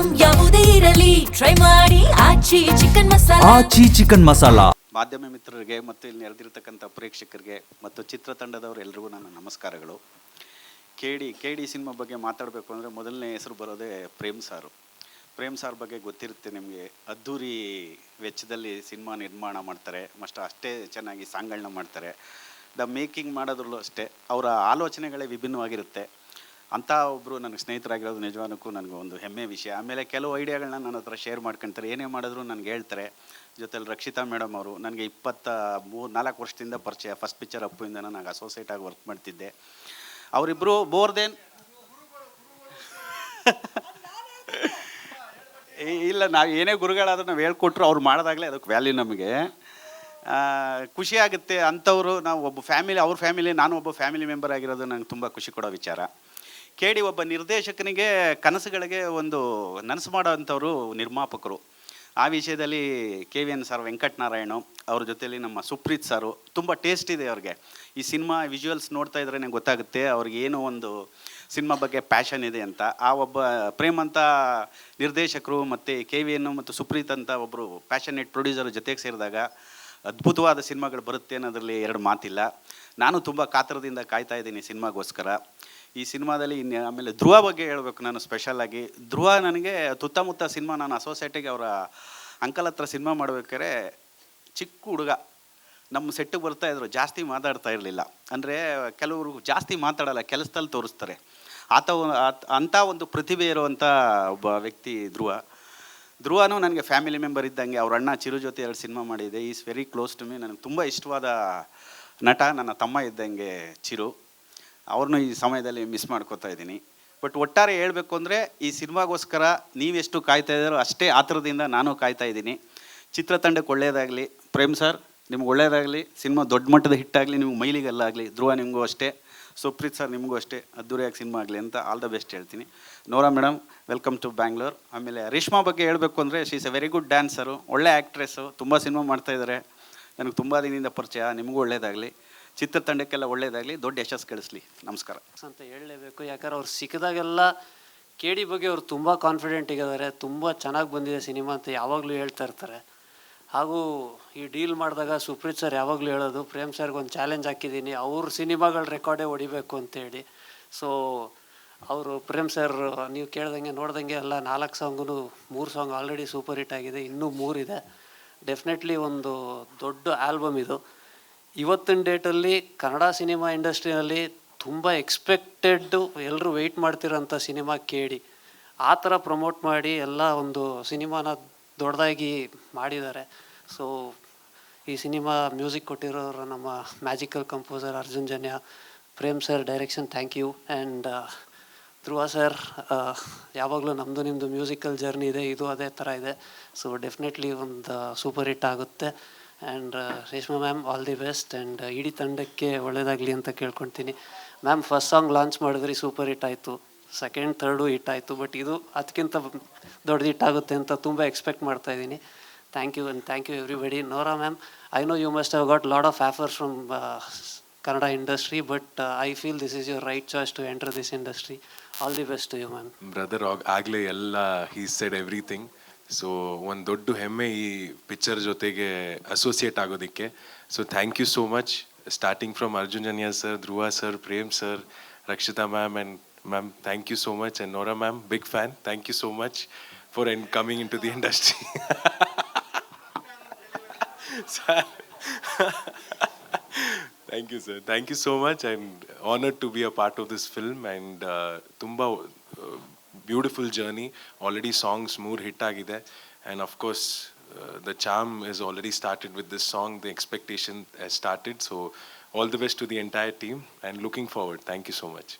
Item ಯಾವುದೇ ಇರಲಿ try ಮಾಡಿ ಆಚಿ ಚಿಕನ್ ಮಸಾಲಾ. ಮಾಧ್ಯಮ ಮಿತ್ರರಿಗೆ ಮತ್ತು ಇಲ್ಲಿ ನೆರೆದಿರ್ತಕ್ಕಂಥ ಪ್ರೇಕ್ಷಕರಿಗೆ ಮತ್ತು ಚಿತ್ರತಂಡದವರು ಎಲ್ರಿಗೂ ನನ್ನ ನಮಸ್ಕಾರಗಳು. ಕೆ ಡಿ ಸಿನಿಮಾ ಬಗ್ಗೆ ಮಾತಾಡಬೇಕು ಅಂದರೆ ಮೊದಲನೇ ಹೆಸರು ಬರೋದೇ ಪ್ರೇಮ್ ಸಾರ್ ಬಗ್ಗೆ ಗೊತ್ತಿರುತ್ತೆ ನಿಮಗೆ. ಅದ್ಧೂರಿ ವೆಚ್ಚದಲ್ಲಿ ಸಿನಿಮಾ ನಿರ್ಮಾಣ ಮಾಡ್ತಾರೆ, ಅಷ್ಟೇ ಚೆನ್ನಾಗಿ ಸಾಂಗ್ಗಳನ್ನ ಮಾಡ್ತಾರೆ. ದ ಮೇಕಿಂಗ್ ಮಾಡೋದ್ರಲ್ಲೂ ಅಷ್ಟೇ ಅವರ ಆಲೋಚನೆಗಳೇ ವಿಭಿನ್ನವಾಗಿರುತ್ತೆ. ಅಂಥ ಒಬ್ಬರು ನನಗೆ ಸ್ನೇಹಿತರಾಗಿರೋದು ನಿಜವಾನಕ್ಕೂ ನನಗೆ ಒಂದು ಹೆಮ್ಮೆ ವಿಷಯ. ಆಮೇಲೆ ಕೆಲವು ಐಡಿಯಾಗಳನ್ನ ನನ್ನ ಹತ್ರ ಶೇರ್ ಮಾಡ್ಕೊಳ್ತಾರೆ, ಏನೇ ಮಾಡಿದ್ರು ನನಗೆ ಹೇಳ್ತಾರೆ. ಜೊತೆಲಿ ರಕ್ಷಿತಾ ಮೇಡಮ್ ಅವರು ನನಗೆ 24 ವರ್ಷದಿಂದ ಪರಿಚಯ. ಫಸ್ಟ್ ಪಿಕ್ಚರ್ ಅಪ್ಪುಯಿಂದ ನಾನು ಅಸೋಸಿಯೇಟ್ ಆಗಿ ವರ್ಕ್ ಮಾಡ್ತಿದ್ದೆ. ಅವರಿಬ್ಬರು ಇಲ್ಲ, ನಾವು ಏನೇ ಗುರುಗಳಾದರೂ ನಾವು ಹೇಳ್ಕೊಟ್ರು ಅವ್ರು ಮಾಡಿದಾಗಲೇ ಅದಕ್ಕೆ ವ್ಯಾಲ್ಯೂ ನಮಗೆ ಖುಷಿ ಆಗುತ್ತೆ. ಅಂಥವರು ನಾವು ಒಬ್ಬ ಫ್ಯಾಮಿಲಿ, ಅವ್ರ ಫ್ಯಾಮಿಲಿ, ನಾನು ಒಬ್ಬ ಫ್ಯಾಮಿಲಿ ಮೆಂಬರ್ ಆಗಿರೋದು ನಂಗೆ ತುಂಬ ಖುಷಿ ಕೊಡೋ ವಿಚಾರ. ಒಬ್ಬ ನಿರ್ದೇಶಕನಿಗೆ ಕನಸುಗಳಿಗೆ ಒಂದು ನನಸು ಮಾಡೋ ಅಂಥವರು ನಿರ್ಮಾಪಕರು. ಆ ವಿಷಯದಲ್ಲಿ KVN ಸರ್, ವೆಂಕಟನಾರಾಯಣ ಅವ್ರ ಜೊತೆಯಲ್ಲಿ ನಮ್ಮ ಸುಪ್ರೀತ್ ಸಾರು. ತುಂಬ ಟೇಸ್ಟ್ ಇದೆ ಅವ್ರಿಗೆ. ಈ ಸಿನಿಮಾ ವಿಜುವಲ್ಸ್ ನೋಡ್ತಾ ಇದ್ರೇ ಗೊತ್ತಾಗುತ್ತೆ ಅವ್ರಿಗೆ ಏನೋ ಒಂದು ಸಿನಿಮಾ ಬಗ್ಗೆ ಪ್ಯಾಷನ್ ಇದೆ ಅಂತ. ಆ ಒಬ್ಬ ಪ್ರೇಮ್ ಅಂತ ನಿರ್ದೇಶಕರು ಮತ್ತು KVN ಮತ್ತು ಸುಪ್ರೀತ್ ಅಂತ ಒಬ್ಬರು ಪ್ಯಾಷನೇಟ್ ಪ್ರೊಡ್ಯೂಸರ್ ಜೊತೆಗೆ ಸೇರಿದಾಗ ಅದ್ಭುತವಾದ ಸಿನಿಮಾಗಳು ಬರುತ್ತೆ ಅನ್ನೋದ್ರಲ್ಲಿ ಎರಡು ಮಾತಿಲ್ಲ. ನಾನು ತುಂಬ ಕಾತರದಿಂದ ಕಾಯ್ತಾ ಇದ್ದೀನಿ ಸಿನಿಮಾಗೋಸ್ಕರ. ಈ ಸಿನಿಮಾದಲ್ಲಿ ಆಮೇಲೆ ಧ್ರುವ ಬಗ್ಗೆ ಹೇಳಬೇಕು ನಾನು ಸ್ಪೆಷಲಾಗಿ. ಧ್ರುವ ನನಗೆ ಸುತ್ತಮುತ್ತ ಸಿನಿಮಾ, ನಾನು ಅಸೋಸಿಯೇಟಿಗೆ ಅವರ ಅಂಕಲ್ ಹತ್ರ ಸಿನಿಮಾ ಮಾಡ್ಬೇಕಾದ್ರೆ ಚಿಕ್ಕ ಹುಡುಗ ನಮ್ಮ ಸೆಟ್ಟಿಗೆ ಬರ್ತಾಯಿದ್ರು. ಜಾಸ್ತಿ ಮಾತಾಡ್ತಾ ಇರಲಿಲ್ಲ. ಅಂದರೆ ಕೆಲವರು ಜಾಸ್ತಿ ಮಾತಾಡಲ್ಲ, ಕೆಲಸದಲ್ಲಿ ತೋರಿಸ್ತಾರೆ. ಅಂಥ ಒಂದು ಪ್ರತಿಭೆ ಇರುವಂಥ ಒಬ್ಬ ವ್ಯಕ್ತಿ ಧ್ರುವನೂ ನನಗೆ ಫ್ಯಾಮಿಲಿ ಮೆಂಬರ್ ಇದ್ದಂಗೆ. ಅವ್ರ ಅಣ್ಣ ಚಿರು ಜೊತೆ 2 ಸಿನಿಮಾ ಮಾಡಿದೆ. Is very close to me. ನನಗೆ ತುಂಬ ಇಷ್ಟವಾದ ನಟ, ನನ್ನ ತಮ್ಮ ಇದ್ದಂಗೆ ಚಿರು. ಅವ್ರನ್ನೂ ಈ ಸಮಯದಲ್ಲಿ ಮಿಸ್ ಮಾಡ್ಕೋತಾ ಇದ್ದೀನಿ. ಬಟ್ ಒಟ್ಟಾರೆ ಹೇಳಬೇಕು ಅಂದರೆ ಈ ಸಿನಿಮಾಗೋಸ್ಕರ ನೀವೆಷ್ಟು ಕಾಯ್ತಾ ಇದ್ದಾರೋ ಅಷ್ಟೇ ಆತುರದಿಂದ ನಾನು ಕಾಯ್ತಾ ಇದ್ದೀನಿ. ಚಿತ್ರತಂಡಕ್ಕೆ ಒಳ್ಳೆಯದಾಗಲಿ. ಪ್ರೇಮ್ ಸರ್ ನಿಮ್ಗೆ ಒಳ್ಳೆಯದಾಗಲಿ. ಸಿನಿಮಾ ದೊಡ್ಡ ಮಟ್ಟದ ಹಿಟ್ಟಾಗಲಿ, ನಿಮ್ಗೆ ಮೈಲಿಗೆಲ್ಲಾಗಲಿ. ಧ್ರುವ ನಿಮಗೂ ಅಷ್ಟೇ, ಸುಪ್ರೀತ್ ಸರ್ ನಿಮಗೂ ಅಷ್ಟೇ ಅದ್ದೂರಿಯಾಗಿ ಸಿನಿಮಾ ಆಗಲಿ ಅಂತ ಆಲ್ ದ ಬೆಸ್ಟ್ ಹೇಳ್ತೀನಿ. ನೋರಾ ಮೇಡಮ್, ವೆಲ್ಕಮ್ ಟು ಬ್ಯಾಂಗ್ಳೂರ್. ಆಮೇಲೆ ರೇಷ್ಮಾ ಬಗ್ಗೆ ಹೇಳಬೇಕು ಅಂದರೆ she is A very good dancer, ಒಳ್ಳೆ ಆ್ಯಕ್ಟ್ರೆಸ್ಸು, ತುಂಬ ಸಿನಿಮಾ ಮಾಡ್ತಾಯಿದ್ದಾರೆ. ನನಗೆ ತುಂಬ ದಿನದಿಂದ ಪರಿಚಯ. ನಿಮಗೂ ಒಳ್ಳೆಯದಾಗಲಿ, ಚಿತ್ರತಂಡಕ್ಕೆಲ್ಲ ಒಳ್ಳೆಯದಾಗಲಿ, ದೊಡ್ಡ ಯಶಸ್ಸು ಕಳಿಸ್ಲಿ. ನಮಸ್ಕಾರ ಅಂತ ಹೇಳಲೇಬೇಕು. ಯಾಕಂದ್ರೆ ಅವ್ರು ಸಿಕ್ಕಿದಾಗೆಲ್ಲ KD ಬಗ್ಗೆ ಅವ್ರು ತುಂಬ ಕಾನ್ಫಿಡೆಂಟ್ ಆಗಿದ್ದಾರೆ. ತುಂಬ ಚೆನ್ನಾಗಿ ಬಂದಿದೆ ಸಿನಿಮಾ ಅಂತ ಯಾವಾಗಲೂ ಹೇಳ್ತಾ ಇರ್ತಾರೆ. ಹಾಗೂ ಈ ಡೀಲ್ ಮಾಡಿದಾಗ ಸುಪ್ರೀತ್ ಸರ್ ಯಾವಾಗಲೂ ಹೇಳೋದು, ಪ್ರೇಮ್ ಸರ್ಗೆ ಒಂದು ಚಾಲೆಂಜ್ ಹಾಕಿದ್ದೀನಿ, ಅವ್ರ ಸಿನಿಮಾಗಳ ರೆಕಾರ್ಡೇ ಹೊಡಿಬೇಕು ಅಂತೇಳಿ. ಸೊ ಅವರು ಪ್ರೇಮ್ ಸರ್ ನೀವು ಕೇಳ್ದಂಗೆ ನೋಡ್ದಂಗೆ ಎಲ್ಲ 4 ಸಾಂಗೂ 3 ಸಾಂಗ್ ಆಲ್ರೆಡಿ ಸೂಪರ್ ಹಿಟ್ ಆಗಿದೆ, ಇನ್ನೂ 3 ಇದೆ. ಡೆಫಿನೆಟ್ಲಿ ಒಂದು ದೊಡ್ಡ ಆಲ್ಬಮ್ ಇದು. ಇವತ್ತಿನ ಡೇಟಲ್ಲಿ ಕನ್ನಡ ಸಿನಿಮಾ ಇಂಡಸ್ಟ್ರಿಯಲ್ಲಿ ತುಂಬ ಎಕ್ಸ್ಪೆಕ್ಟೆಡ್ಡು, ಎಲ್ಲರೂ ವೆಯ್ಟ್ ಮಾಡ್ತಿರೋಂಥ ಸಿನಿಮಾ KD. ಆ ಥರ ಪ್ರಮೋಟ್ ಮಾಡಿ ಎಲ್ಲ ಒಂದು ಸಿನಿಮಾನ ದೊಡ್ಡದಾಗಿ ಮಾಡಿದ್ದಾರೆ. ಸೊ ಈ ಸಿನಿಮಾ ಮ್ಯೂಸಿಕ್ ಕೊಟ್ಟಿರೋರು ನಮ್ಮ magical composer Arjun Janya. Prem sir direction, thank you. And Dhruva sir, ಯಾವಾಗಲೂ ನಮ್ಮದು ನಿಮ್ಮದು ಮ್ಯೂಸಿಕಲ್ ಜರ್ನಿ ಇದೆ, ಇದು ಅದೇ ಥರ ಇದೆ. ಸೊ ಡೆಫಿನೆಟ್ಲಿ ಒಂದು ಸೂಪರ್ ಹಿಟ್ ಆಗುತ್ತೆ. And Reshma ma'am, all the best. And ಇಡೀ ತಂಡಕ್ಕೆ ಒಳ್ಳೆಯದಾಗಲಿ ಅಂತ ಕೇಳ್ಕೊತೀನಿ. ಮ್ಯಾಮ್, ಫಸ್ಟ್ ಸಾಂಗ್ ಲಾಂಚ್ ಮಾಡಿದ್ರಿ, ಸೂಪರ್ ಹಿಟ್ ಆಯಿತು. ಸೆಕೆಂಡ್, ಥರ್ಡು ಹಿಟ್ ಆಯಿತು. ಬಟ್ ಇದು ಅದಕ್ಕಿಂತ ದೊಡ್ಡ ಹಿಟ್ ಆಗುತ್ತೆ ಅಂತ ತುಂಬ ಎಕ್ಸ್ಪೆಕ್ಟ್ ಮಾಡ್ತಾಯಿದ್ದೀನಿ. Thank you and thank you everybody. Nora ma'am, I know you must have got lot of offers from Kannada industry, but I feel this is your right choice to enter this industry. All the best to you ma'am. Brother ಆಗಲೇ ಎಲ್ಲ he said everything. So ಒಂದು ದೊಡ್ಡ ಹೆಮ್ಮೆ ಈ picture ಜೊತೆಗೆ associate ಆಗೋದಕ್ಕೆ. So thank you so much, starting from Arjun Janya sir, Dhruva sir, Prem sir, Rakshita ma'am, and ma'am thank you so much. And Nora ma'am, big fan. Thank you so much for coming into the industry. Thank you sir, thank you so much. And honoured to be a part of this film. And ತುಂಬ beautiful journey. Already songs 3 hit ಆಗಿದೆ. And of course the charm is already started with this song. The expectation has started. So all the best to the entire team and looking forward. Thank you so much.